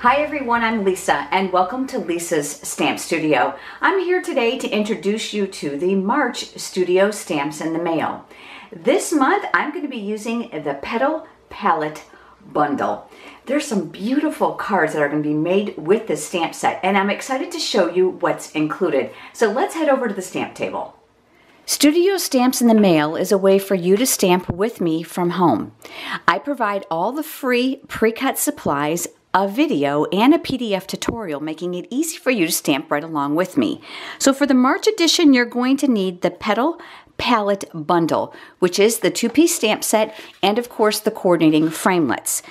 Hi everyone, I'm Lisa and welcome to Lisa's Stamp Studio. I'm here today to introduce you to the March Studio Stamps in the Mail. This month I'm going to be using the Petal Palette Bundle. There's some beautiful cards that are going to be made with this stamp set and I'm excited to show you what's included. So let's head over to the stamp table. Studio Stamps in the Mail is a way for you to stamp with me from home. I provide all the free pre-cut supplies, a video, and a PDF tutorial, making it easy for you to stamp right along with me. So for the March edition, you're going to need the Petal Palette Bundle, which is the two-piece stamp set and, of course, the coordinating framelits.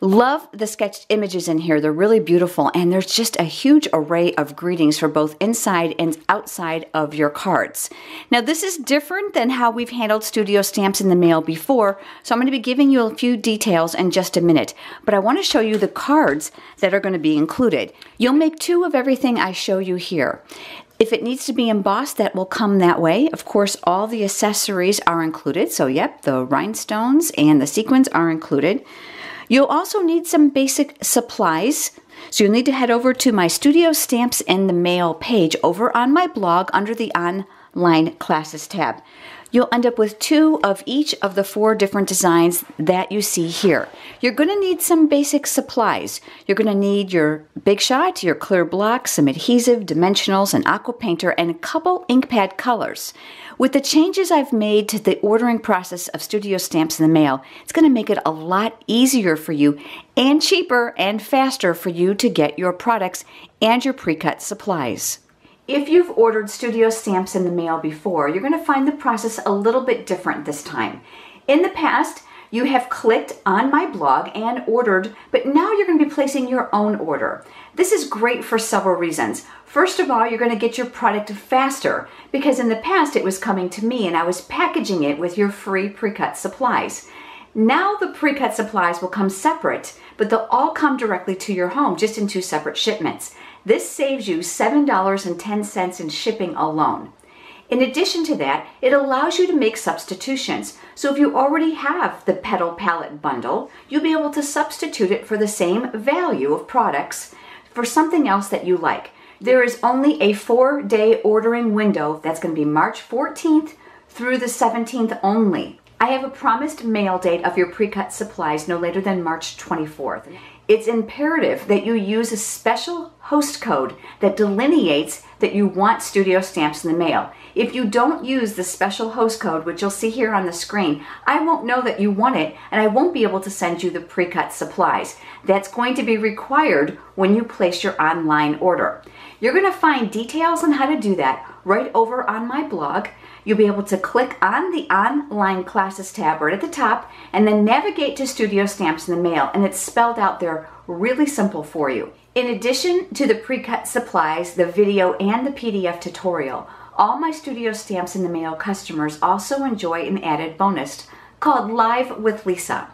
Love the sketched images in here. They're really beautiful, and there's just a huge array of greetings for both inside and outside of your cards. Now, this is different than how we've handled Studio Stamps in the Mail before, so I'm going to be giving you a few details in just a minute, but I want to show you the cards that are going to be included. You'll make two of everything I show you here. If it needs to be embossed, that will come that way. Of course, all the accessories are included. So, yep, the rhinestones and the sequins are included. You'll also need some basic supplies. So you'll need to head over to my Studio Stamps in the Mail page over on my blog under the Online Classes tab. You'll end up with two of each of the 4 different designs that you see here. You're going to need some basic supplies. You're going to need your Big Shot, your clear block, some adhesive, dimensionals, an aqua painter, and a couple ink pad colors. With the changes I've made to the ordering process of Studio Stamps in the Mail, it's going to make it a lot easier for you and cheaper and faster for you to get your products and your pre-cut supplies. If you've ordered Studio Stamps in the Mail before, you're going to find the process a little bit different this time. In the past, you have clicked on my blog and ordered, but now you're going to be placing your own order. This is great for several reasons. First of all, you're going to get your product faster because in the past it was coming to me and I was packaging it with your free pre-cut supplies. Now the pre-cut supplies will come separate, but they'll all come directly to your home, just in 2 separate shipments. This saves you $7.10 in shipping alone. In addition to that, it allows you to make substitutions. So if you already have the Petal Palette Bundle, you'll be able to substitute it for the same value of products for something else that you like. There is only a 4-day ordering window. That's going to be March 14th through the 17th only. I have a promised mail date of your pre-cut supplies no later than March 24th. It's imperative that you use a special host code that delineates that you want Studio Stamps in the Mail. If you don't use the special host code, which you'll see here on the screen, I won't know that you want it and I won't be able to send you the pre-cut supplies. That's going to be required when you place your online order. You're going to find details on how to do that right over on my blog. You'll be able to click on the Online Classes tab right at the top and then navigate to Studio Stamps in the Mail, and it's spelled out there really simple for you. In addition to the pre-cut supplies, the video, and the PDF tutorial, all my Studio Stamps in the Mail customers also enjoy an added bonus called Live with Lisa.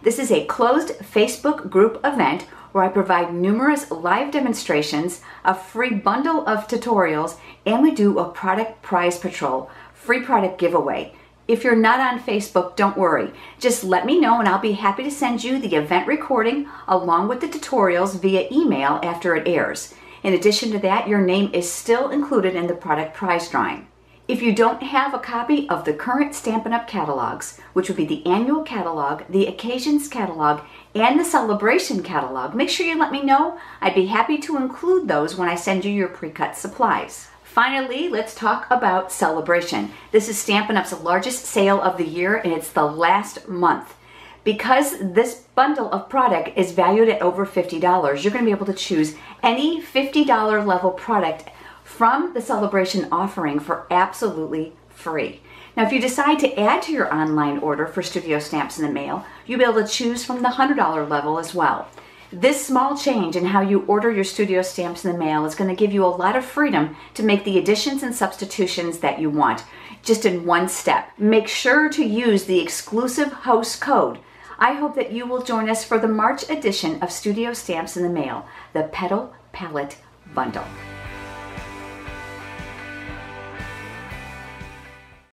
This is a closed Facebook group event where I provide numerous live demonstrations, a free bundle of tutorials, and we do a product prize patrol, free product giveaway. If you're not on Facebook, don't worry. Just let me know and I'll be happy to send you the event recording along with the tutorials via email after it airs. In addition to that, your name is still included in the product prize drawing. If you don't have a copy of the current Stampin' Up! Catalogs, which would be the annual catalog, the occasions catalog, and the celebration catalog, make sure you let me know. I'd be happy to include those when I send you your pre-cut supplies. Finally, let's talk about Celebration. This is Stampin' Up's largest sale of the year and it's the last month. Because this bundle of product is valued at over $50, you're going to be able to choose any $50 level product from the Celebration offering for absolutely free. Now, if you decide to add to your online order for Studio Stamps in the Mail, you'll be able to choose from the $100 level as well. This small change in how you order your Studio Stamps in the Mail is going to give you a lot of freedom to make the additions and substitutions that you want, just in one step. Make sure to use the exclusive host code. I hope that you will join us for the March edition of Studio Stamps in the Mail, the Petal Palette Bundle.